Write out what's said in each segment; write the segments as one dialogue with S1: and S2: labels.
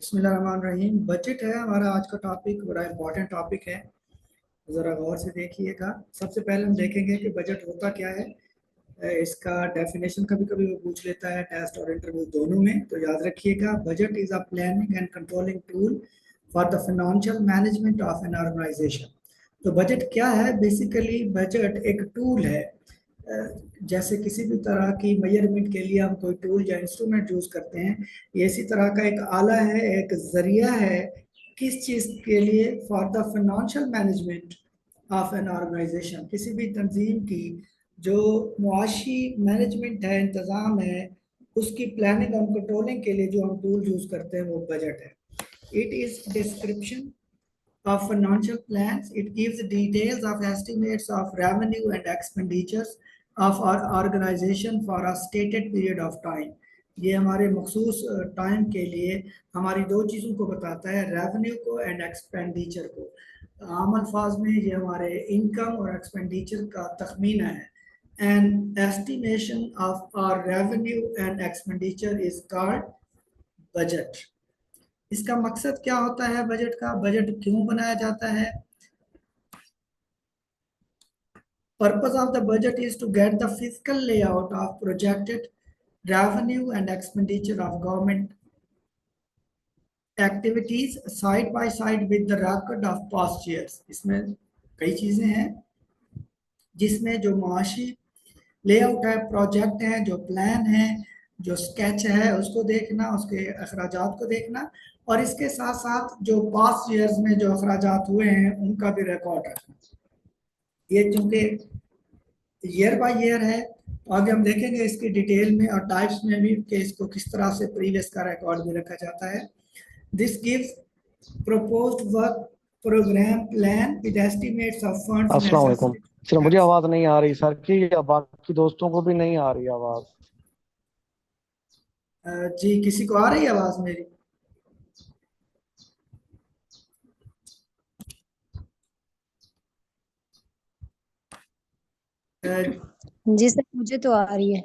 S1: बिस्मिल्लाहिर्रहमानिर्रहीम। बजट है हमारा आज का टॉपिक, बड़ा इंपॉर्टेंट टॉपिक है। ज़रा गौर से देखिएगा। सबसे पहले हम देखेंगे कि बजट होता क्या है। इसका डेफिनेशन कभी कभी वो पूछ लेता है टेस्ट और इंटरव्यू दोनों में, तो याद रखिएगा budget is a planning and controlling tool for the financial management of an organisation. तो बजट क्या है? बेसिकली बजट एक टूल है। जैसे किसी भी तरह की मेजरमेंट के लिए हम कोई टूल या इंस्ट्रूमेंट यूज करते हैं, ये इसी तरह का एक आला है, एक जरिया है। किस चीज के लिए? For the financial management of an organisation. किसी भी तंजीम की जो मुआशी मैनेजमेंट है, इंतज़ाम है, उसकी प्लानिंग और कंट्रोलिंग के लिए जो हम टूल यूज करते हैं वो बजट है। It is description of financial plans. It gives details of estimates of revenue and expenditures of our organization for a stated period of time. ये हमारे मखसूस टाइम के लिए हमारी दो चीज़ों को बताता है, रेवेन्यू को एंड एक्सपेंडिचर को। आम अल्फाज में ये हमारे इनकम और एक्सपेंडिचर का तखमीना है। And estimation of our revenue and expenditure is called budget. इसका मकसद क्या होता है बजट का? बजट क्यों बनाया जाता है? Purpose of the budget is to get the fiscal layout of projected revenue and expenditure of government activities side by side with the record of past years. इसमें कई चीजें हैं जिसमें जो मुआशी लेआउट है, प्रोजेक्ट है, जो प्लान है, जो स्केच है, उसको देखना, उसके अखराजात को देखना, और इसके साथ साथ जो पास्ट ईयर्स में जो अखराजात हुए हैं उनका भी रिकॉर्ड रखना। ये चूंकि ईयर बाय ईयर है, तो आगे हम देखेंगे इसकी डिटेल में और टाइप्स में भी कि इसको किस तरह से प्रीवियस का रिकॉर्ड भी रखा जाता है। This gives proposed work programme plan with estimates of funds
S2: अस्सलाम वालेकुम। सर मुझे
S1: नेसेसरी।
S2: आवाज नहीं आ रही सर की, या बाकी दोस्तों को भी नहीं आ रही आवाज?
S1: जी, किसी को आ रही है आवाज मेरी?
S3: जी सर, मुझे तो आ रही है।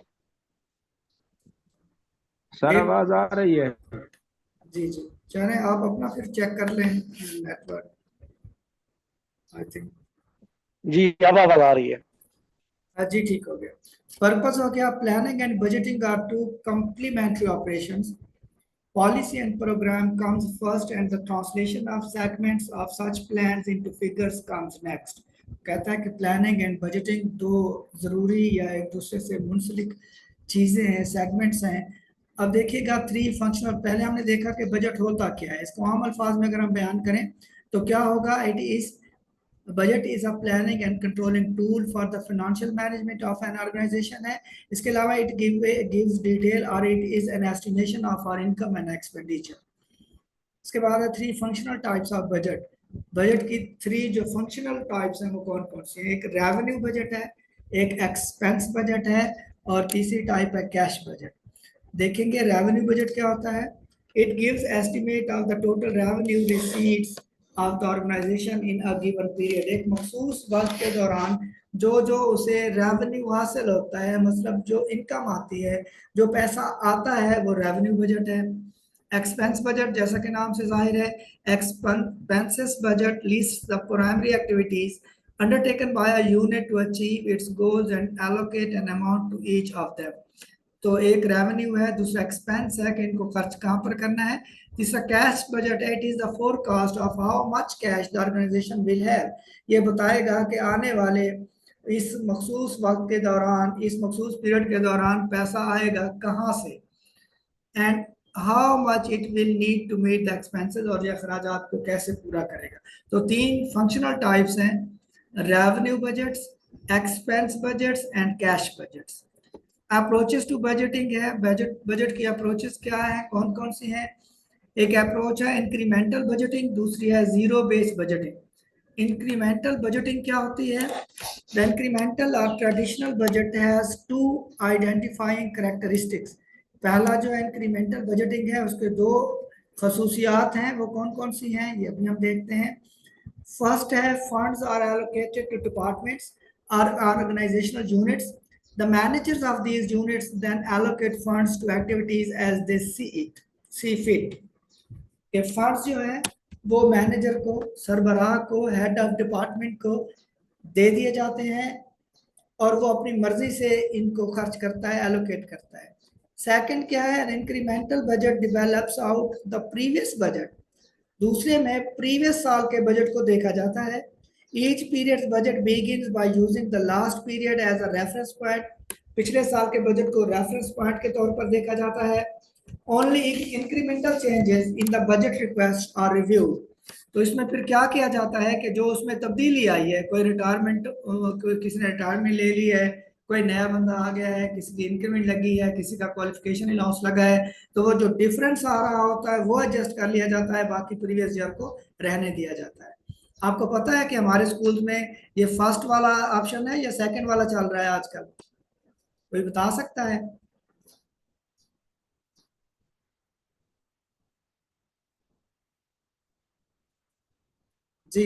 S4: सर आवाज आ रही है?
S1: जी जी, चलें आप अपना फिर चेक कर लें नेटवर्क। आई थिंक
S2: जी अब आवाज आ रही है।
S1: जी ठीक हो गया। पर्पस हो गया, planning and budgeting are two complementary operations. Policy and program comes first and the translation of segments of such plans into figures comes next. कहता है कि प्लानिंग एंड बजटिंग दो ज़रूरी या एक दूसरे से मुंसलिक चीज़ें हैं, सेगमेंट्स हैं। अब देखिएगा थ्री फंक्शनल, पहले हमने देखा कि बजट होता क्या है। इसको आम अल्फाज में अगर हम बयान करें तो क्या होगा? It is budget is a planning and controlling tool for the financial management of an organisation है। इसके अलावा इट गिव्स डिटेल और it is an estimation of our income and expenditure. इसके बाद है three functional types of budget. Budget की three जो functional types हैं वो कौन कौन सी हैं? एक रेवेन्यू बजट है, एक एक्सपेंस बजट है, और तीसरी टाइप है कैश बजट। देखेंगे रेवेन्यू बजट क्या होता है। It gives estimate of the total revenue receipts of the organisation in a given period. एक मखसूस वक्त के दौरान जो जो उसे रेवेन्यू हासिल होता है, मतलब जो इनकम आती है, जो पैसा आता है, वो रेवेन्यू बजट है। एक्सपेंस बजट जैसा कि नाम से जाहिर है, expenses budget list the primary activities undertaken by a unit to achieve its goals and allocate an amount to each of them। तो एक रेवेन्यू है, दूसरा एक्सपेंस है कि इनको खर्च कहाँ पर करना है, तीसरा कैश बजट है, it is the forecast of how much cash the organisation will have. ये बताएगा कि आने वाले इस मखसूस वक्त के दौरान, इस मखसूस पीरियड के दौरान पैसा आएगा कहाँ से, and how much it will need to meet the expenses, और ये अखराजात को कैसे पूरा करेगा। तो तीन फंक्शनल टाइप्स हैं, revenue budgets, expense budgets and cash budgets. Approaches to budgeting है, बजट की अप्रोचेस क्या है, कौन कौन सी हैं? एक अप्रोच है इंक्रीमेंटल बजटिंग, दूसरी है zero base budgeting. Incremental budgeting क्या होती है? द इंक्रीमेंटल और traditional budget has two identifying characteristics. पहला जो इंक्रीमेंटल बजटिंग है उसके दो खसूसियात हैं, वो कौन कौन सी हैं ये अभी हम देखते हैं। फर्स्ट है funds are allocated to departments और organizational units. The managers of these units then allocate funds to activities as they see fit। कि फंड्स जो है वो मैनेजर को, सरबराह को, हेड ऑफ डिपार्टमेंट को दे दिए जाते हैं और वो अपनी मर्जी से इनको खर्च करता है, एलोकेट करता है। सेकंड क्या है, incremental budget develops out the previous budget. दूसरे में प्रीवियस साल के बजट को देखा जाता है। Each period budget begins by using the last period as a reference point. पिछले साल के बजट को रेफरेंस पॉइंट के तौर पर देखा जाता है। Only incremental changes in the budget request are reviewed. तो इसमें फिर क्या किया जाता है कि जो उसमें तब्दीली आई है, कोई रिटायरमेंट, किसी ने रिटायरमेंट ले ली है, कोई नया बंदा आ गया है, किसी की इंक्रीमेंट लगी है, किसी का क्वालिफिकेशन अलाउंस लगा है, तो वो जो डिफरेंस आ रहा होता है वो एडजस्ट कर लिया जाता है, बाकी प्रीवियस ईयर को रहने दिया जाता है। आपको पता है कि हमारे स्कूल में ये फर्स्ट वाला ऑप्शन है या सेकंड वाला चल रहा है आजकल? कोई बता सकता है? जी,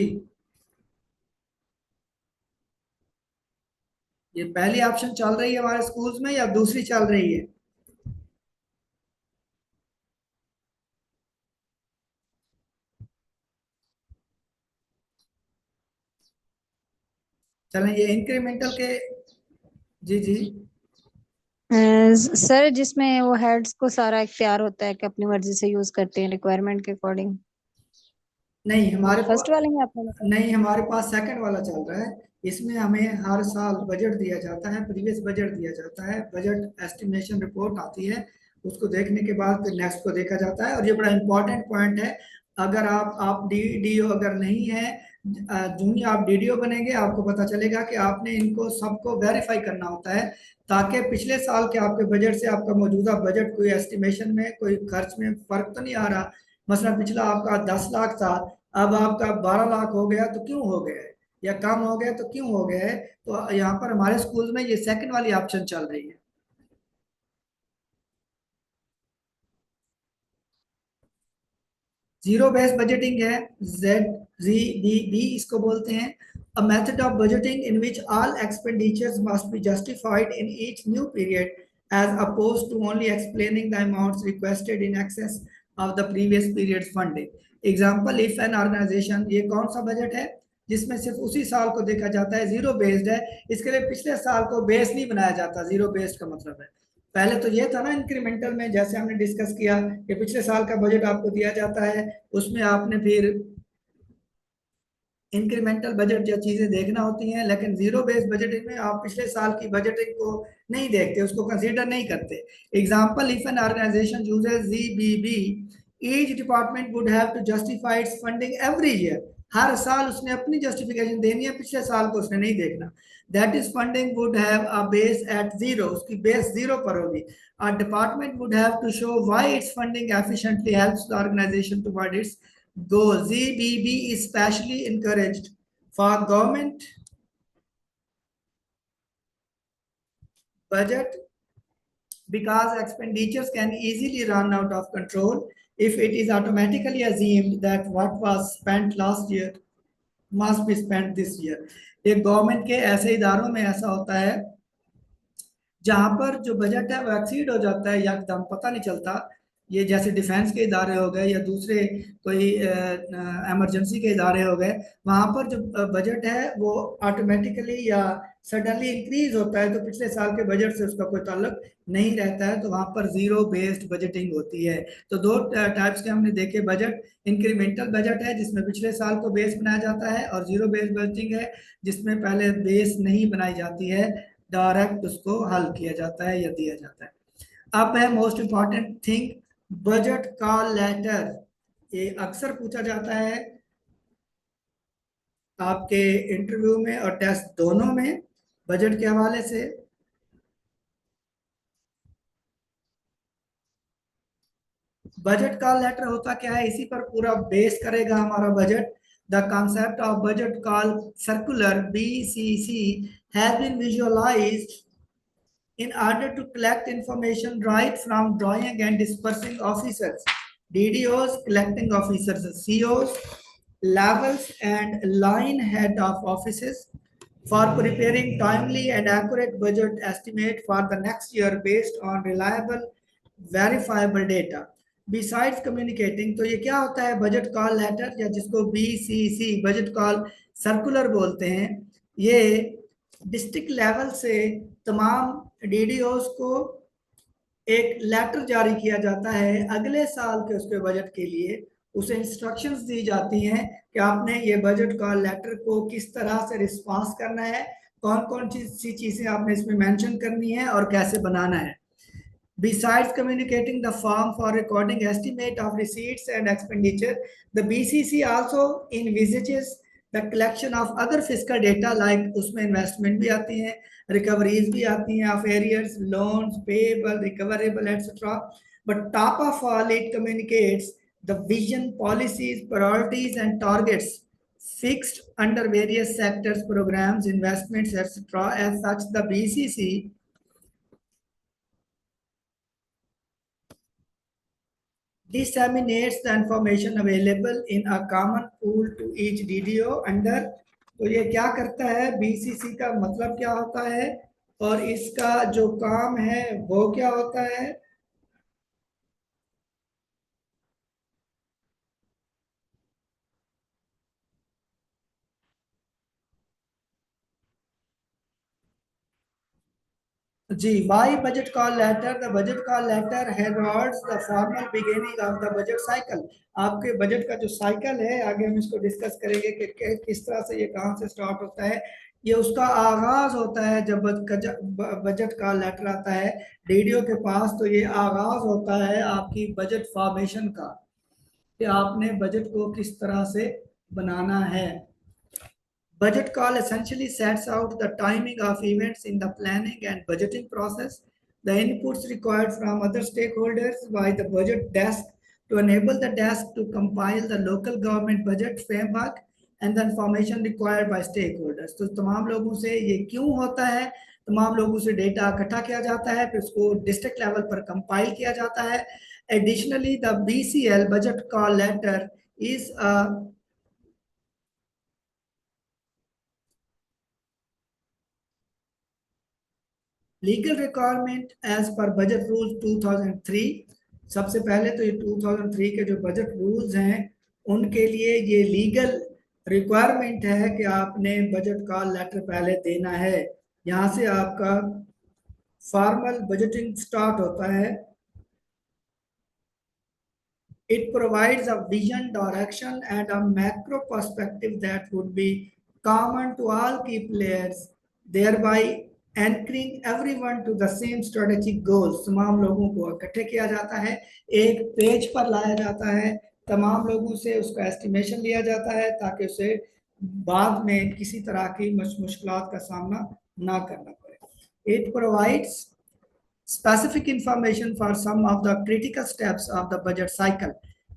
S1: ये पहली ऑप्शन चल रही है हमारे स्कूल्स में या दूसरी चल रही है? चलें, ये इंक्रीमेंटल के, जी जी,
S3: सर जिसमें वो हेड्स को सारा इख्तियार होता है कि अपनी मर्जी से यूज करते हैं रिक्वायरमेंट के अकॉर्डिंग।
S1: नहीं हमारे
S3: फर्स्ट वाले में आपने बताया।
S1: नहीं, हमारे पास सेकंड वाला चल रहा है। इसमें हमें हर साल बजट दिया जाता है, प्रीवियस बजट दिया जाता है, बजट एस्टिमेशन रिपोर्ट आती है, उसको देखने के बाद फिर नेक्स्ट को देखा जाता है। और ये बड़ा इंपॉर्टेंट पॉइंट है, अगर आप डीडीओ अगर नहीं है, जूनियर आप डीडीओ बनेंगे, आपको पता चलेगा कि आपने इनको सबको वेरीफाई करना होता है, ताकि पिछले साल के आपके बजट से आपका मौजूदा बजट कोई एस्टिमेशन में, कोई खर्च में फर्क तो नहीं आ रहा। मसलन पिछला आपका 10 लाख था, अब आपका 12 लाख हो गया, तो क्यों हो गया है, या कम हो गया तो क्यों हो गया है? तो यहाँ पर हमारे स्कूल में ये सेकंड वाली ऑप्शन चल रही है। जीरो बेस्ड बजटिंग है, ZZBB इसको बोलते हैं। A method of budgeting in which all expenditures must be justified in each new period as opposed to only explaining the amounts requested in excess of the previous period's funding. Example, if an organization, ये कौन सा budget है जिसमें सिर्फ उसी साल को देखा जाता है, जीरो बेस्ड है, इसके लिए पिछले साल को बेस नहीं बनाया जाता। जीरो बेस्ड का मतलब है, पहले तो ये था ना इंक्रीमेंटल में, जैसे हमने डिस्कस किया कि पिछले साल का बजट आपको दिया जाता है, उसमें आपने फिर इंक्रीमेंटल बजट जो चीजें देखना होती हैं। लेकिन जीरो बेस्ड बजटिंग में आप पिछले साल की बजटिंग को नहीं देखते, उसको कंसीडर नहीं करते। Example, if an organization uses ZBB, each department would have to justify its funding every year. हर साल उसने अपनी जस्टिफिकेशन देनी है, पिछले साल को उसने नहीं देखना। That is funding would have a base at zero, उसकी बेस जीरो पर होगी। A department would have to show why its funding efficiently helps the organization toward its goals. ZBB is specially encouraged for government budget because expenditures can easily run out of control if it is automatically assumed that what was spent last year must be spent this year. ये government के ऐसे इदारों में ऐसा होता है जहां पर जो बजट है वो एक्सीड हो जाता है, या एकदम पता नहीं चलता। ये जैसे डिफेंस के इदारे हो गए या दूसरे कोई इमरजेंसी के इदारे हो गए, वहां पर जो बजट है वो ऑटोमेटिकली या सडनली इंक्रीज होता है, तो पिछले साल के बजट से उसका कोई ताल्लुक नहीं रहता है, तो वहां पर जीरो बेस्ड बजटिंग होती है। तो दो टाइप्स के हमने देखे बजट, इंक्रीमेंटल बजट है जिसमें पिछले साल को बेस बनाया जाता है, और जीरो बेस्ड बजटिंग है जिसमें पहले बेस नहीं बनाई जाती है, डायरेक्ट उसको हल किया जाता है या दिया जाता है। अब है मोस्ट इंपॉर्टेंट थिंग, बजट का लेटर। ये अक्सर पूछा जाता है आपके इंटरव्यू में और टेस्ट दोनों में बजट के हवाले से। बजट का लेटर होता क्या है, इसी पर पूरा बेस करेगा हमारा budget. The concept of budget called circular BCC has been visualized in order to collect information right from drawing and dispersing officers, DDOs, collecting officers, COs, levels and line head of offices, for preparing timely and accurate budget estimate for the next year based on reliable, verifiable data. Besides communicating, तो ये क्या होता है, budget call letter या जिसको BCC budget call circular बोलते हैं, ये डिस्ट्रिक्ट लेवल से तमाम DDOs को एक लेटर जारी किया जाता है अगले साल के उसके बजट के लिए। उसे इंस्ट्रक्शंस दी जाती हैं कि आपने ये बजट कॉल लेटर को किस तरह से रिस्पांस करना है, कौन कौन सी चीजें आपने इसमें मेंशन करनी है और कैसे बनाना है। Besides communicating the form for recording estimate of receipts and expenditure, the BCC also envisages the collection of other fiscal data like उसमें investment भी आती हैं, recoveries भी आती हैं of arrears, loans, payable, recoverable, etc. But top of all, it communicates the vision, policies, priorities, and targets fixed under various sectors, programs, investments, etc. As such, the BCC disseminates the information available in a common pool to each DDO under। तो ये क्या करता है, BCC का मतलब क्या होता है और इसका जो काम है वो क्या होता है। जी, why budget call letter? The budget call letter heralds the formal beginning of the budget cycle। आपके बजट का जो साइकिल है, आगे हम इसको डिस्कस करेंगे कि किस तरह से ये कहाँ से स्टार्ट होता है। ये उसका आगाज होता है जब बजट का लेटर आता है DDO के पास, तो ये आगाज होता है आपकी बजट फॉर्मेशन का कि आपने बजट को किस तरह से बनाना है। Budget call essentially sets out the timing of events in the planning and budgeting process, the inputs required from other stakeholders by the budget desk to enable the desk to compile the local government budget framework and the information required by stakeholders। तो तमाम लोगों से ये क्यों होता है, तमाम लोगों से डेटा इकट्ठा किया जाता है, फिर उसको डिस्ट्रिक्ट लेवल पर कंपाइल किया जाता है। Additionally, the BCL budget call letter is a legal requirement as per budget rule 2003। सबसे पहले तो ये 2003 के जो बजट रूल्स हैं उनके लिए ये लीगल रिक्वायरमेंट है कि आपने बजट का लेटर पहले देना है। यहाँ से आपका फॉर्मल बजटिंग स्टार्ट होता है। It provides a vision, direction, and a macro perspective that would be common to all key players, thereby anchoring everyone to the same strategic goals। तमाम लोगों को इकट्ठे किया जाता है, एक पेज पर लाया जाता है, तमाम लोगों से उसका एस्टिमेशन लिया जाता है ताकि उसे बाद में किसी तरह की मुश्किलात का सामना ना करना पड़े। It provides specific information for some of the critical steps of the budget cycle।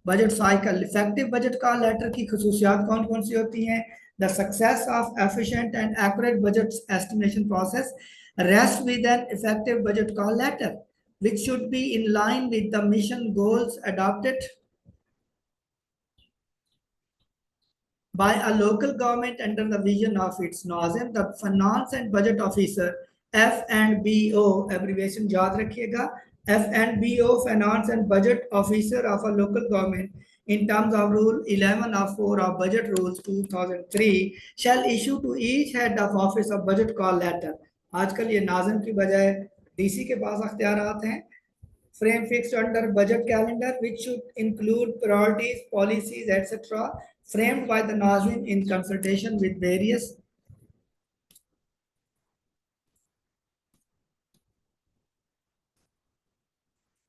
S1: Budget cycle effective budget का लेटर की खसूसियात कौन कौन सी होती हैं। The success of efficient and accurate budget estimation process rests with an effective budget call letter, which should be in line with the mission goals adopted by a local government under the vision of its NAZM। The finance and budget officer F&BO abbreviation याद रखिएगा, F&BO finance and budget officer of a local government in terms of rule 11 of 4 of budget rules 2003 shall issue to each head of office of budget call letter। आजकल ये नाज़िम की बजाय DC के पास अख्तियारात हैं। Frame fixed under budget calendar which should include priorities, policies, etc. framed by the Nazim in consultation with various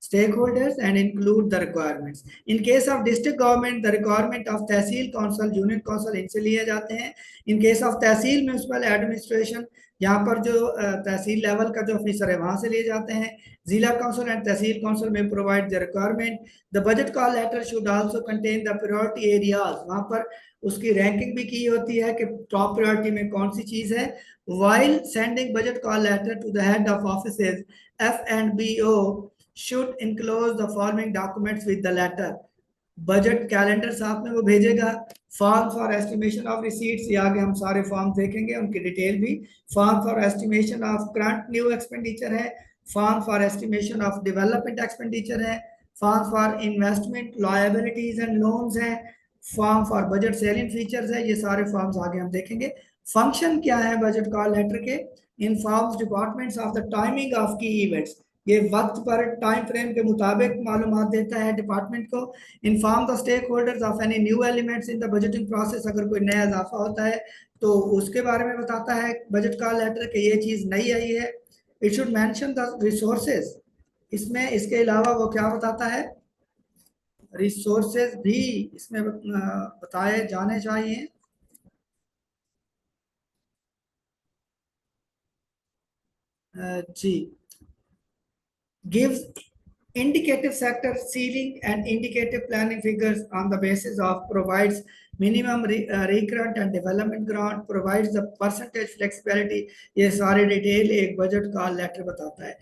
S1: stakeholders and include the requirements। In case of district government, the requirement of tehsil council, unit council इनसे लिए जाते हैं। In case of tehsil municipal administration, यहाँ पर जो तहसील level का जो officer है वहां से लिए जाते हैं। जिला काउंसिल एंड तहसील काउंसिल में provide the requirement. The budget call letter should also contain the priority areas, वहां पर उसकी रैंकिंग भी की होती है कि टॉप प्रायोरिटी में कौन सी चीज है। While sending budget call letter to the head of offices, F&BO should enclose the following documents with the letter। Budget calendar साथ में वो भेजेगा। Form for estimation of receipts, ये आगे हम सारे फॉर्म देखेंगे उनकी डिटेल भी। Form for estimation of current new expenditure है, form for estimation of development expenditure है, form for investment liabilities and loans है, form for budget ceiling features है, ये सारे फॉर्म्स आगे हम देखेंगे। फंक्शन क्या है बजट कॉल लेटर के? Informs departments of the timing of की इवेंट्स, ये वक्त पर टाइम फ्रेम के मुताबिक मालूमात देता है डिपार्टमेंट को। Inform the stakeholders of any new elements in the budgeting process, अगर कोई नया इजाफा होता है तो उसके बारे में बताता है बजट कॉल लेटर के ये चीज नई आई है। It should mention the resources, इसमें इसके अलावा वो क्या बताता है, रिसोर्सेज भी इसमें बताए जाने चाहिए। जी, gives indicative sector ceiling and indicative planning figures on the basis of, provides minimum recurrent and development grant, provides the percentage flexibility, ये सारे डिटेल एक बजट का लेटर बताता है।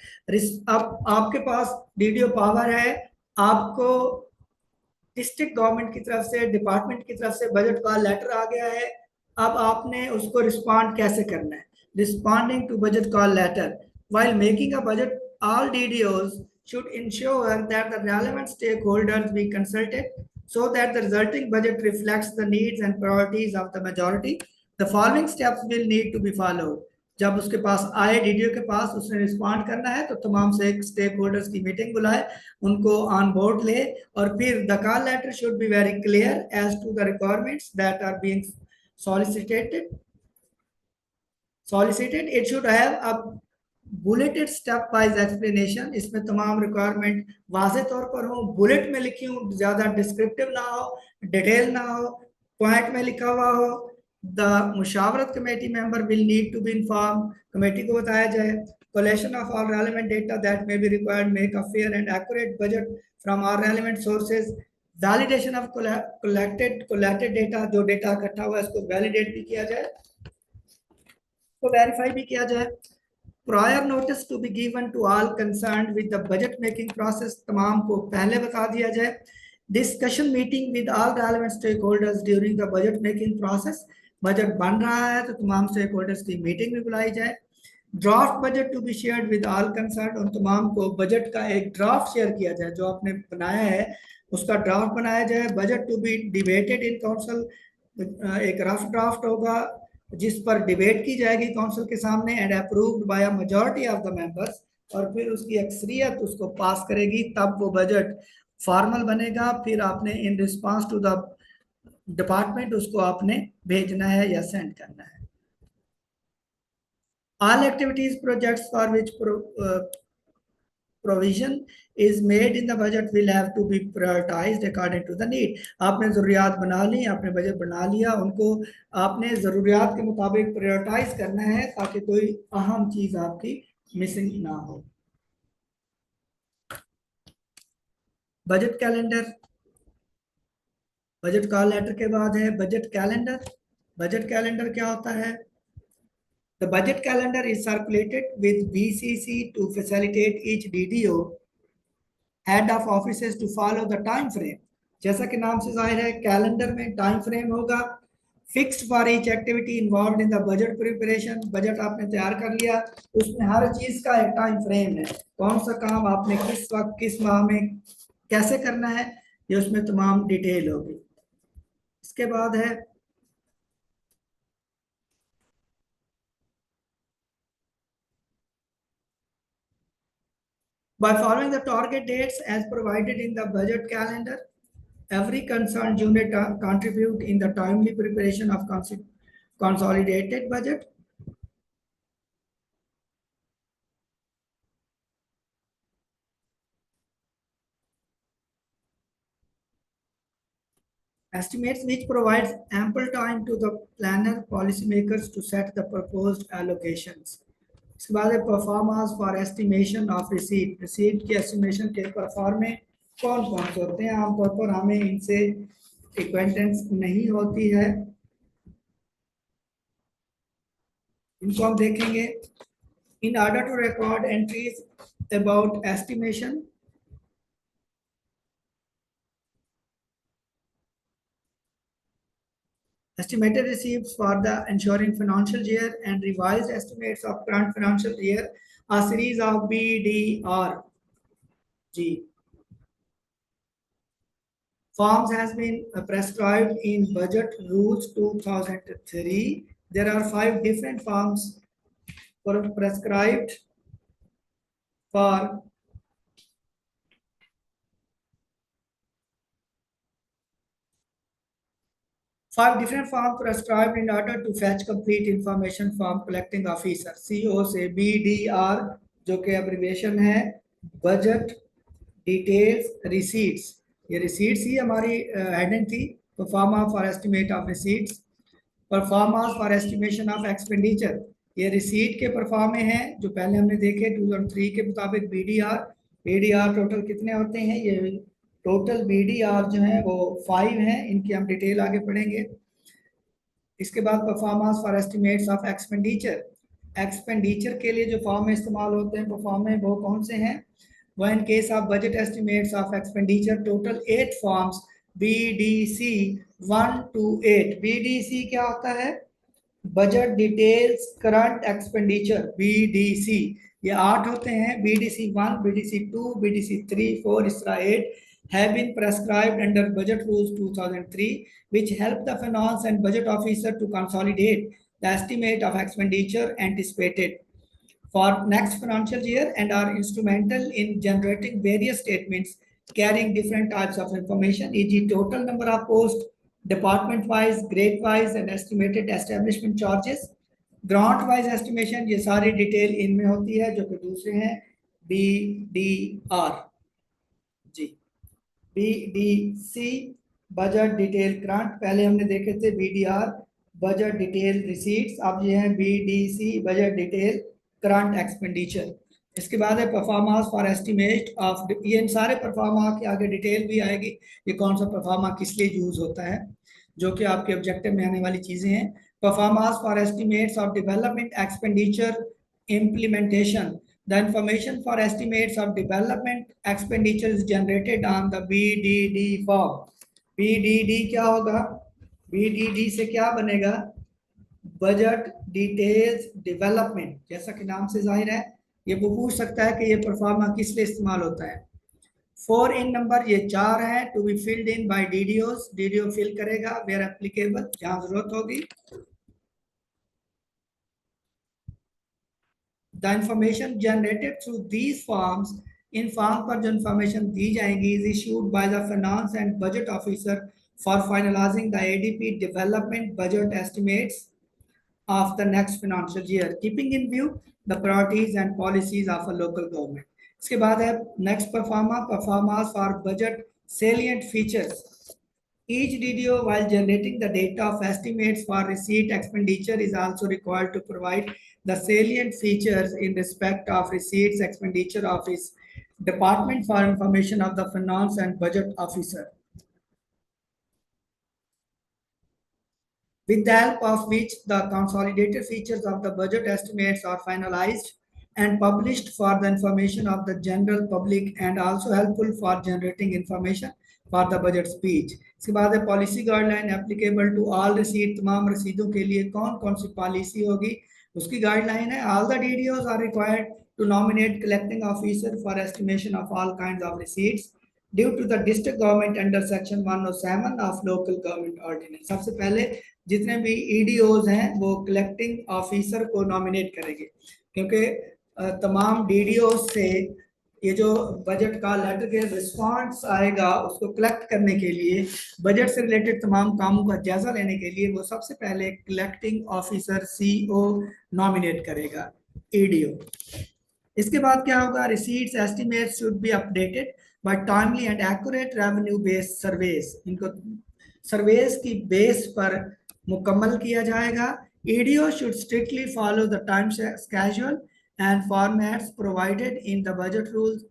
S1: अब आपके पास डीडीओ पावर है, आपको डिस्ट्रिक्ट गवर्नमेंट की तरफ से, डिपार्टमेंट की तरफ से बजट का लेटर आ गया है, अब आपने उसको रिस्पॉन्ड कैसे करना है। Responding to budget call letter while making a budget, all DDOs should ensure that the relevant stakeholders be consulted so that the resulting budget reflects the needs and priorities of the majority. The following steps will need to be followed. जब उसके पास आए DDO के पास, उसने respond करना है तो तमाम से स्टेक होल्डर्स की मीटिंग बुलाए, उनको ऑन बोर्ड ले, और फिर the call letter should be very clear as to the requirements that are being solicited. It should have a bulleted step wise explanation, इसमें तमाम रिक्वायरमेंट वाज़ेह तौर पर हो, बुलेट में लिखी हो, ज्यादा डिस्क्रिप्टिव ना हो, डिटेल ना हो, पॉइंट में लिखा हुआ हो। द मुशावरत committee member will need to be inform, committee को बताया जाए। collection of all relevant data that may be required, make a fair and accurate budget from all relevant sources, validation of collected data, जो data इकट्ठा हुआ है इसको validate भी किया जाए, तो वेरीफाई भी किया जाए। prior notice to be given to all concerned with the budget making process, तमाम को पहले बता दिया जाए। discussion meeting with all relevant stakeholders during the budget making process, budget बन रहा है तो तमाम stakeholders की मीटिंग भी बुलाई जाए। Draft budget to be shared with all concern, उन तमाम को बजट का एक ड्राफ्ट शेयर किया जाए, जो आपने बनाया है उसका ड्राफ्ट बनाया जाए। Budget to be debated in council, एक रफ ड्राफ्ट होगा जिस पर डिबेट की जाएगी काउंसिल के सामने, and approved by a majority of the members, और फिर उसकी अक्सरियत उसको पास करेगी, तब वो बजट फॉर्मल बनेगा। फिर आपने in response to the department उसको आपने भेजना है या सेंड करना है। All activities projects for which provision is made in the budget will have to be prioritized according to the need. आपने ज़रूरियात बना ली, आपने बजट बना लिया, उनको आपने ज़रूरियात के मुताबिक प्रायोरिटाइज करना है ताकि कोई अहम चीज़ आपकी मिसिंग ना हो। Budget calendar, budget call letter के बाद है बजट कैलेंडर। बजट कैलेंडर क्या होता है? The budget calendar is circulated with BCC to facilitate each DDO, head of offices, to follow the time frame. जैसा कि नाम से जाहिर है, कैलेंडर में टाइम फ्रेम होगा fixed for each activity involved in the budget preparation. Budget आपने तैयार कर लिया, उसमें हर चीज का एक टाइम फ्रेम है, कौन सा काम आपने किस वक्त किस माह में कैसे करना है, ये उसमें तमाम डिटेल होगी। इसके बाद है by following the target dates as provided in the budget calendar, every concerned unit contribute in the timely preparation of consolidated budget. Estimates which provides ample time to the planner policymakers to set the proposed allocations. इसके बाद है performance for estimation of receipt. Receipt की estimation के परफॉर्मे कौन कौन से होते हैं? आमतौर पर हमें इनसे एक्वेंटेंस नहीं होती है, इनको हम देखेंगे। In order to record entries about estimation, estimated receipts for the ensuing financial year and revised estimates of current financial year, a series of BDRG. Forms has been prescribed in Budget Rules 2003. There are 5 different forms prescribed for five different forms prescribed in order to fetch complete information from collecting officer. CO से BDR जो कि abbreviation है budget details receipts. ये receipts ही हमारी heading थी. Performa for estimate of receipts. Performa for estimation of expenditure. ये receipt के परफॉर्मे हैं जो पहले हमने देखे 2003 के मुताबिक BDR टोटल कितने होते हैं, ये टोटल BDR जो है वो 5 हैं, इनकी हम डिटेल आगे पढ़ेंगे। इसके बाद performance for estimates of expenditure के लिए जो फॉर्म इस्तेमाल होते हैं परफॉर्मे वो कौन से हैं, वो in case of budget estimates of expenditure total 8 forms BDC 1 to 8। BDC क्या होता है, budget details current expenditure, BDC ये 8 होते हैं। BDC 1, BDC 2, BDC 3, 4 इस तरह 8 have been prescribed under Budget Rules 2003, which help the finance and budget officer to consolidate the estimate of expenditure anticipated for next financial year and are instrumental in generating various statements carrying different types of information, e.g. total number of posts, department wise, grade wise and estimated establishment charges, grant wise estimation, ये सारी detail इनमें होती है जो कि दूसरे हैं BDR जी। BDC budget detail grant, पहले हमने देखे थे BDR बजट डिटेल रिसीट्स, अब ये है BDC budget detail current expenditure. इसके बाद है परफॉर्मेंस फॉर एस्टिमेट ऑफ, ये इन सारे परफॉर्मा के आगे डिटेल भी आएगी, ये कौन सा परफॉर्मा किस लिए यूज होता है, जो कि आपके ऑब्जेक्टिव में आने वाली चीजें हैं। Performance for estimates of development expenditure implementation, the information for estimates of development expenditure is generated on the BDD form। BDD क्या होगा, BDD से क्या बनेगा, बजट डिटेल्स डेवलपमेंट, जैसा कि नाम से जाहिर है ये वो पूछ सकता है कि ये परफॉर्मा किस लिए इस्तेमाल होता है। 4 इन नंबर ये 4 है, to be filled in by DDOs, DDO fill करेगा वेयर एप्लीकेबल, जहां जरूरत होगी। The information generated through these forms, इन फॉर्म पर जो इंफॉर्मेशन दी जाएंगी is issued by the finance and budget officer for finalizing the ADP development budget estimates of the next financial year, keeping in view the priorities and policies of a local government। इसके बाद है next performance for budget salient features। Each DDO while generating the data of estimates for receipt expenditure is also required to provide the salient features in respect of receipts expenditure of his department for information of the finance and budget officer, with the help of which the consolidated features of the budget estimates are finalized and published for the information of the general public and also helpful for generating information for the budget speech। इसके बाद है policy guideline applicable to all receipt, तमाम रसीदों के लिए कौन कौन सी policy होगी उसकी गाइडलाइन है। All the DDOs are required to nominate collecting officer for estimation of all kinds of receipts due to the district government under section 107 of local government ordinance. सबसे पहले जितने भी EDOs हैं वो कलेक्टिंग ऑफिसर को nominate करेंगे, क्योंकि तमाम DDOs से ये जो बजट का लेटर के रिस्पॉन्स आएगा उसको कलेक्ट करने के लिए, बजट से रिलेटेड तमाम कामों का जायजा लेने के लिए वो सबसे पहले कलेक्टिंग ऑफिसर CO नॉमिनेट करेगा EDO। इसके बाद क्या होगा, receipts estimates should be updated by timely and accurate revenue based surveys, इनको सर्वेस की बेस पर मुकम्मल किया जाएगा। EDO should strictly follow the time schedule and formats provided in the budget rules,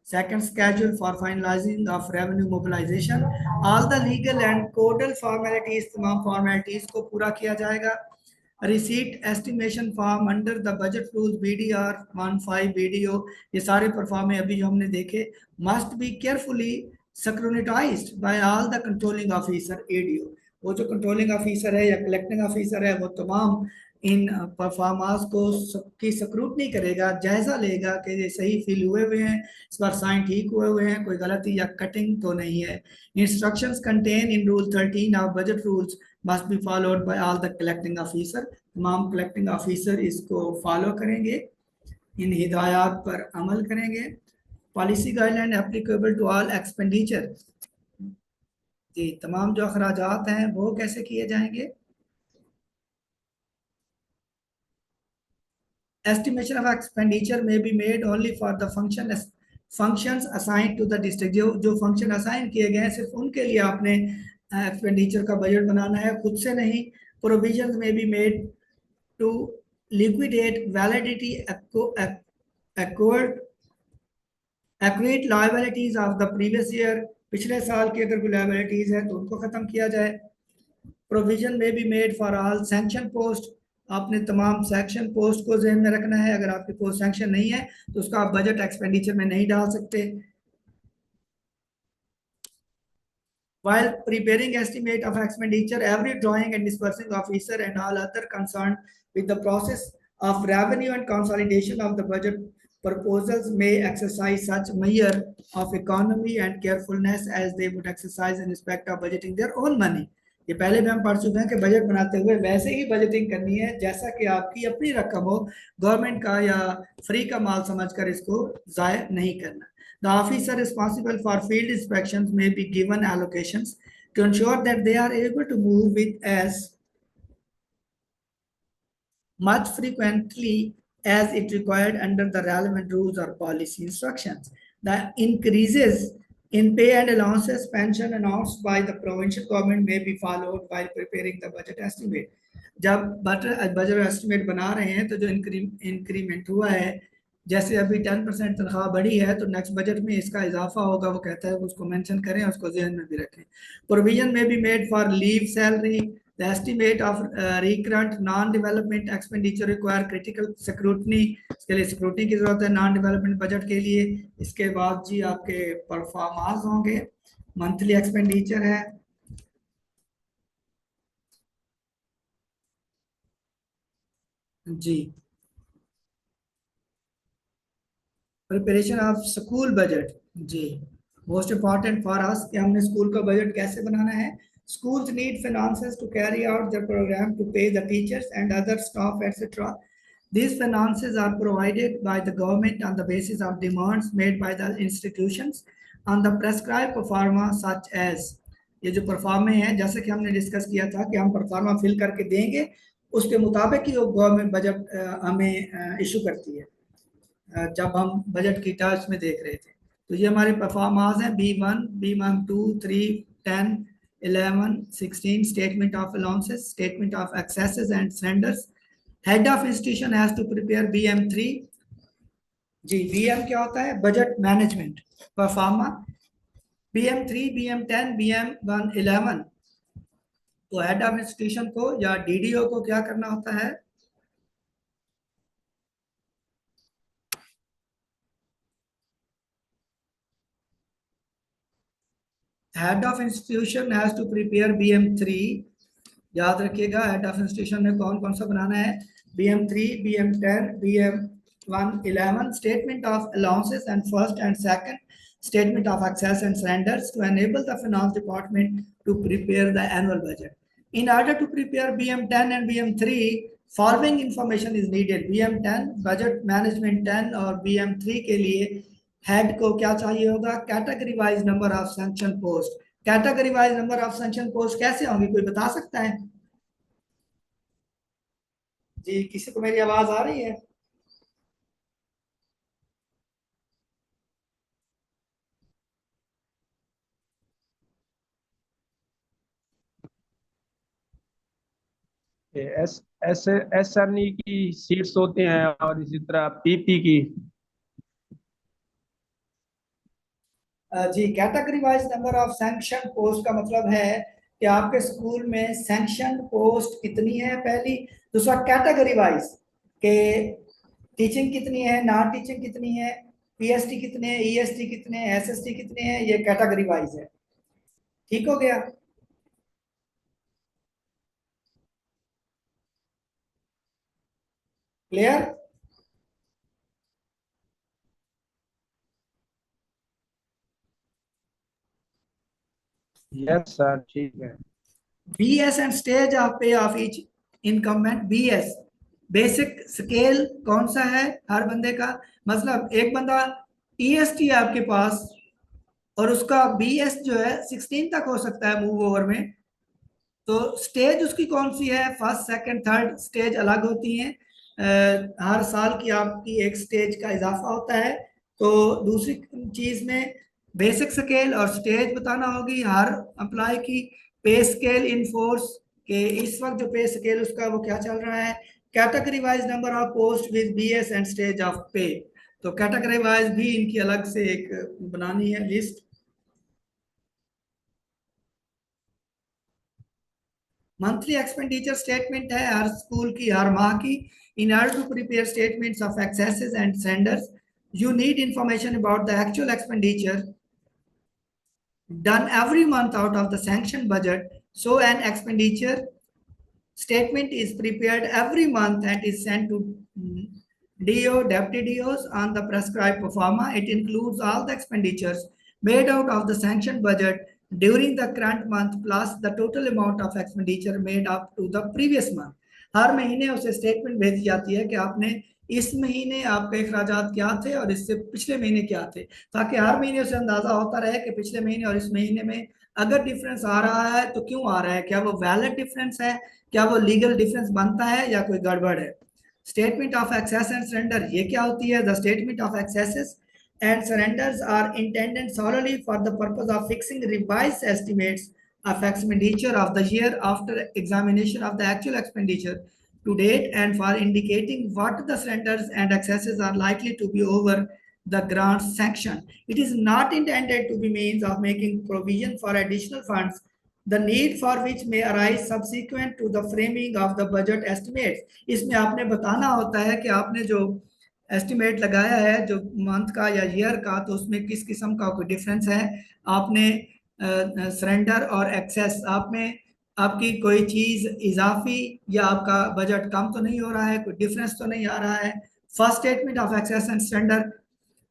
S1: second schedule for finalizing of revenue mobilization, all the legal and codal formalities, तमाम formalities को पूरा किया जाएगा। receipt estimation form under the budget rules BDR 15 BDO, ये सारे परफॉर्मे अभी जो हमने देखे must be carefully scrutinized by all the controlling officer EDO। वो जो कंट्रोलिंग ऑफिसर है या कलेक्टिंग ऑफिसर है वो तमाम इन परफॉर्मेंस को सबकी स्क्रूटनी करेगा, जायजा लेगा कि ये सही फिल हुए हैं, इस बार साइन ठीक हुए हैं, कोई गलती या कटिंग तो नहीं है। Instructions contain in rule 13 of budget rules must be followed by all the collecting officer. तमाम कलेक्टिंग ऑफिसर इसको फॉलो करेंगे, इन हिदायत पर अमल करेंगे। Policy guideline applicable to all expenditure. जी, तमाम जो अखराजात हैं वो कैसे किए जाएंगे। Estimation of expenditure may be made only for the functions assigned to the district। जो फंक्शन असाइन किए गए हैं सिर्फ उनके लिए आपने एक्सपेंडिचर का बजट बनाना है, खुद से नहीं। प्रोविजंस में be made to liquidate validity accurate liabilities of the previous year. पिछले साल की अगर कोई लायबिलिटीज है तो उनको खत्म किया जाए। प्रोविजन में be made for all sanction post. आपने तमाम सैंक्शन पोस्ट को ध्यान में रखना है, अगर आपकी पोस्ट सैंक्शन नहीं है तो उसका आप बजट एक्सपेंडिचर में नहीं डाल सकते। While preparing estimate of expenditure, every drawing and disbursing officer and all other concerned with the process of revenue and consolidation of the budget proposals may exercise such measure of economy and carefulness as they would exercise in respect of budgeting their own money। ये पहले भी हम पढ़ चुके हैं कि budget बनाते हुए वैसे ही बजटिंग करनी है जैसा कि आपकी अपनी रकम हो, गवर्नमेंट का या फ्री का माल समझकर इसको जाया नहीं करना। The officer responsible for field inspections may be given allocations to ensure that they are able to move with as much frequently as it required under the relevant rules or policy instructions. The increases in pay and allowances, pension announced by the provincial government may be followed while preparing the budget estimate। जब budget estimate बना रहे हैं तो जो increment हुआ है, जैसे अभी 10% तनख्वाह बढ़ी है तो नेक्स्ट बजट में इसका इजाफा होगा, वो कहता है उसको मेंशन करें, उसको ध्यान में भी रखें। प्रोविजन में be made for leave salary. The estimate of recurrent non development expenditure require critical scrutiny. इसके लिए स्क्रूटनी की जरूरत है नॉन डेवलपमेंट बजट के लिए। इसके बाद जी आपके परफॉर्मेंस होंगे, मंथली एक्सपेंडिचर है। जी, प्रिपरेशन ऑफ स्कूल बजट। जी, मोस्ट इंपॉर्टेंट फॉर अस कि हमने स्कूल का बजट कैसे बनाना है। Schools need finances to carry out their program to pay the teachers and other staff, etc. These finances are provided by the government on the basis of demands made by the institutions on the prescribed performa such as। ये जो परफॉर्मे है, जैसे कि हमने discuss किया था कि हम परफॉर्मा फिल करके देंगे, उसके मुताबिक ही वो गवर्नमेंट बजट हमें इशू करती है। जब हम बजट की टर्म्स में देख रहे थे तो ये हमारे परफॉर्मेंस हैं B1, B1, 2, 3, 10, 11, 16 statement of allowances, statement of excesses and surrenders। head of institution has to prepare BM3। Ji, BM क्या होता है? Budget management pro forma. BM3, BM10, BM1, 11। तो हेड ऑफ इंस्टीट्यूशन को या DDO को क्या करना होता है? Head of institution has to prepare BM3। याद रखिएगा हेड ऑफ इंस्टीट्यूशन ने कौन कौन सा बनाना है? BM3, BM10, BM1, 11 statement of allowances and first and second statement of access and surrenders to enable the finance department to prepare the annual budget। In order to prepare BM10 and BM3, following information is needed। BM10 budget management 10 और BM3 के लिए head को क्या चाहिए होगा? Category wise number of sanction post. Category wise number of sanction post कैसे होंगे, कोई बता सकता है? जी, किसी को मेरी आवाज आ रही है?
S4: एस एस SNE की सीट्स होते हैं और इसी तरह PP की।
S1: जी, category wise number of sanction post का मतलब है कि आपके स्कूल में सैंक्शन पोस्ट कितनी है पहली। दूसरा कैटेगरी वाइज के टीचिंग कितनी है, नॉन टीचिंग कितनी है, PST कितने हैं, EST कितने हैं, SST कितने हैं, ये कैटेगरी वाइज है। ठीक हो गया? क्लियर?
S4: यस सर, ठीक है।
S1: BS and stage of pay of each incumbent. BS basic scale कौन सा है हर बंदे का, मतलब एक बंदा EST है आपके पास और उसका BS जो है 16 तक हो सकता है मूव ओवर में, तो स्टेज उसकी कौन सी है? फर्स्ट सेकंड थर्ड स्टेज अलग होती हैं। हर साल की आपकी एक स्टेज का इजाफा होता है। तो दूसरी चीज में बेसिक स्केल और स्टेज बताना होगी हर अप्लाई की। पे स्केल इन फोर्स के इस वक्त जो पे स्केल उसका वो क्या चल रहा है? Category wise number of post with BS and stage of पे। तो कैटेगरी वाइज भी इनकी अलग से एक बनानी है लिस्ट। मंथली एक्सपेंडिचर स्टेटमेंट है हर स्कूल की हर माह की। In order to prepare statements of excesses and surrenders you need information about the actual expenditure done every month out of the sanctioned budget. So an expenditure statement is prepared every month and is sent to DO, deputy DOs on the prescribed pro forma. It includes all the expenditures made out of the sanctioned budget during the current month plus the total amount of expenditure made up to the previous month. हर महीने उसे statement भेजी जाती है कि आपने इस महीने आपके अखराजात क्या थे और इससे पिछले महीने क्या थे, ताकि हर महीने उसे अंदाजा होता रहे कि पिछले महीने और इस महीने में अगर डिफरेंस आ रहा है तो क्यों आ रहा है, क्या वो वैलिड डिफरेंस है, क्या वो लीगल डिफरेंस बनता है या कोई गड़बड़ है। Statement of excess and surrender ये क्या होती है? The statement of excesses and surrenders are intended solely for the purpose of fixing revised estimates of expenditure of the year after examination of the actual expenditure to date and for indicating what the surrenders and excesses are likely to be over the grant sanction. It is not intended to be means of making provision for additional funds, the need for which may arise subsequent to the framing of the budget estimates. इसमें आपने बताना होता है कि आपने जो estimate लगाया है जो मंथ का या ईयर का, तो उसमें किस किस्म का कोई डिफरेंस है। आपने सरेंडर और एक्सेस आप में आपकी कोई चीज इजाफी या आपका बजट कम तो नहीं हो रहा है, कोई डिफरेंस तो नहीं आ रहा है। First statement of excess and surrender,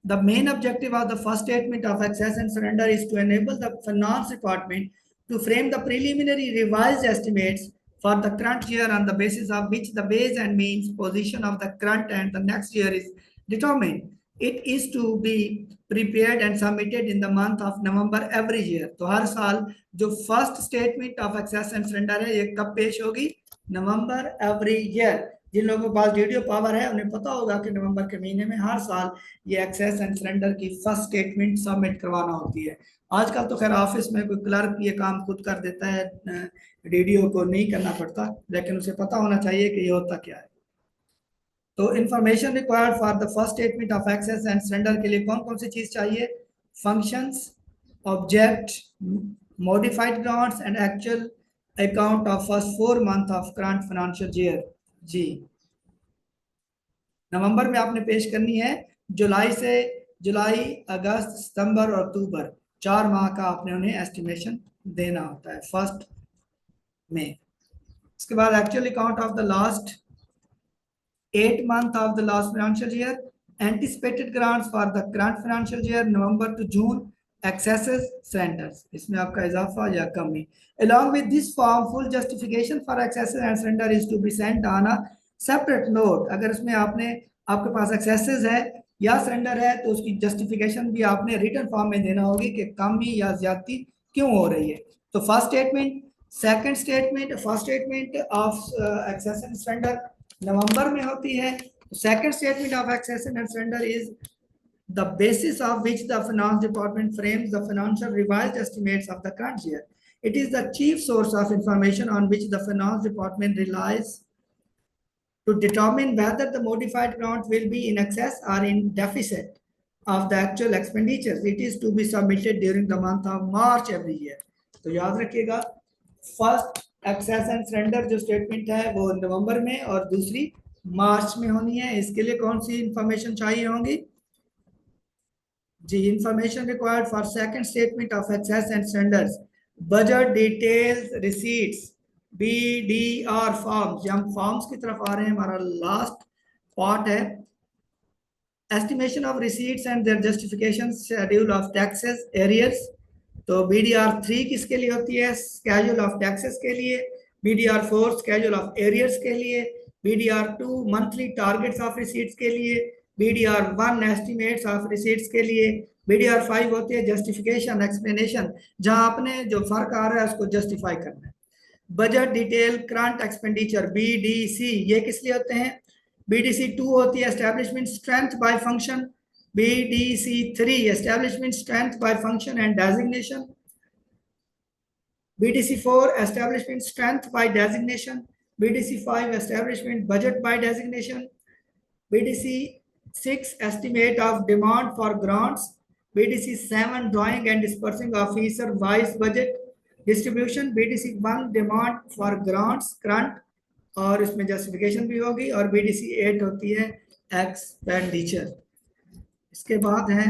S1: the main objective of the first statement of excess and surrender is to enable the finance department to frame the preliminary revised estimates for the current year on the basis of which the ways and means position of the current and the next year is determined. It is to be prepared and submitted in the month of November every year. तो हर साल जो first statement of excess and surrender है ये कब पेश होगी? नवंबर every year. जिन लोगों के पास डीडीओ पावर है उन्हें पता होगा कि नवंबर के महीने में हर साल ये एक्सेस एंड सरेंडर की फर्स्ट स्टेटमेंट सबमिट करवाना होती है। आजकल तो खैर ऑफिस में कोई क्लर्क ये काम खुद कर देता है, डीडीओ को नहीं करना पड़ता, लेकिन उसे पता होना चाहिए कि ये होता क्या है। तो information required for the first statement of excess and surrender के लिए कौन कौन सी चीज चाहिए? Functions, object, modified grants and actual account of first 4 month of current financial year. जी, नवंबर में आपने पेश करनी है, जुलाई, अगस्त, सितंबर और अक्टूबर 4 माह का आपने उन्हें एस्टिमेशन देना होता है फर्स्ट में। इसके बाद actual account of the last 8 month of the last financial year, anticipated grants for the current financial year November to June, excesses, surrenders, इसमें आपका इजाफा या कमी। Along with this form, full justification for excesses and surrender is to be sent on a separate note. अगर इसमें आपके पास excesses है या surrender है तो उसकी justification भी आपने written form में देना होगी कि कमी या ज्यादती क्यों हो रही है। तो first statement, second statement, first statement of excess and surrender नवंबर में होती है। Second statement of excess and surrender is the basis of which the finance department frames the financial revised estimates of the current year. It is the chief source of information on which the finance department relies to determine whether the modified grant will be in excess or in deficit of the actual expenditures. It is to be submitted during the month of March every year. तो याद रखिएगा, first access and surrender जो statement है वो नवंबर में और दूसरी मार्च में होनी है। इसके लिए कौन सी इंफॉर्मेशन चाहिए होंगी? जी, information required for second statement of excess and surrenders, budget details, receipts, BDR forms. हम फॉर्म्स की तरफ आ रहे हैं। हमारा लास्ट पार्ट है estimation of receipts and their justification schedule of taxes arrears. तो BDR 3 किसके लिए होती है? स्केड्यूल ऑफ टैक्सेस के लिए। BDR 4 स्केड्यूल ऑफ एरियर्स के लिए। BDR 2 monthly targets of receipts के लिए। BDR 1 एस्टिमेट्स ऑफ रिसीट्स के लिए। BDR 5 होती है जस्टिफिकेशन एक्सप्लेनेशन, जहां आपने जो फर्क आ रहा है उसको जस्टिफाई करना है। Budget detail current expenditure BDC ये किस लिए होते हैं? BDC 2 होती है establishment strength by function. BDC 3 establishment strength by function and designation. BDC 4 establishment strength by designation. BDC 5 establishment budget by designation. BDC 6 estimate of demand for grants. BDC 7 drawing and dispersing officer wise budget distribution. BDC 1 demand for grants current और इसमें justification भी होगी। और BDC 8 होती है expenditure. इसके बाद है